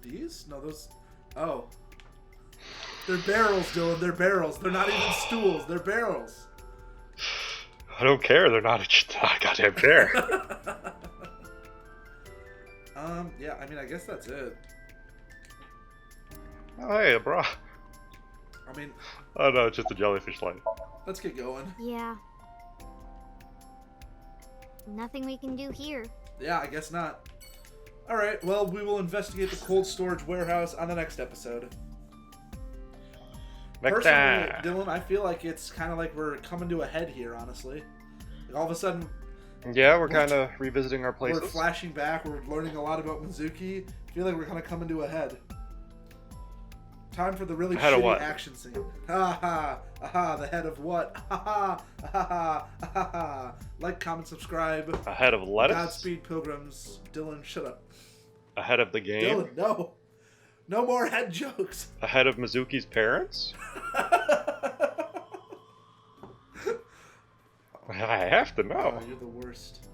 [SPEAKER 1] These? No, those. Oh. They're barrels, Dylan. They're barrels. They're not even stools. They're barrels.
[SPEAKER 2] I don't care. They're not a goddamn chair.
[SPEAKER 1] Yeah, I mean, I guess that's it.
[SPEAKER 2] Oh, hey, a bra.
[SPEAKER 1] I mean,
[SPEAKER 2] Oh no, it's just a jellyfish light.
[SPEAKER 1] let's get going.
[SPEAKER 3] Yeah. Nothing we can do here.
[SPEAKER 1] Yeah, I guess not. Alright, well, we will investigate the cold storage warehouse on the next episode.
[SPEAKER 2] Next
[SPEAKER 1] Personally,
[SPEAKER 2] time.
[SPEAKER 1] Dylan, I feel like it's kind of like we're coming to a head here, honestly. Like all of a sudden,
[SPEAKER 2] Yeah, we're kind of revisiting our places.
[SPEAKER 1] we're flashing back, we're learning a lot about Mizuki. I feel like we're kind of coming to a head. Time for the really
[SPEAKER 2] Ahead of
[SPEAKER 1] shitty
[SPEAKER 2] what?
[SPEAKER 1] action scene. Ha ha, aha, the head of what? Ha ha, ha ha, ha ha. Like, comment, subscribe.
[SPEAKER 2] Ahead of lettuce?
[SPEAKER 1] Godspeed, pilgrims. Dylan, shut up.
[SPEAKER 2] Ahead of the game?
[SPEAKER 1] Dylan, no. No more head jokes.
[SPEAKER 2] Ahead of Mizuki's parents? I have to know.
[SPEAKER 1] Oh, you're the worst.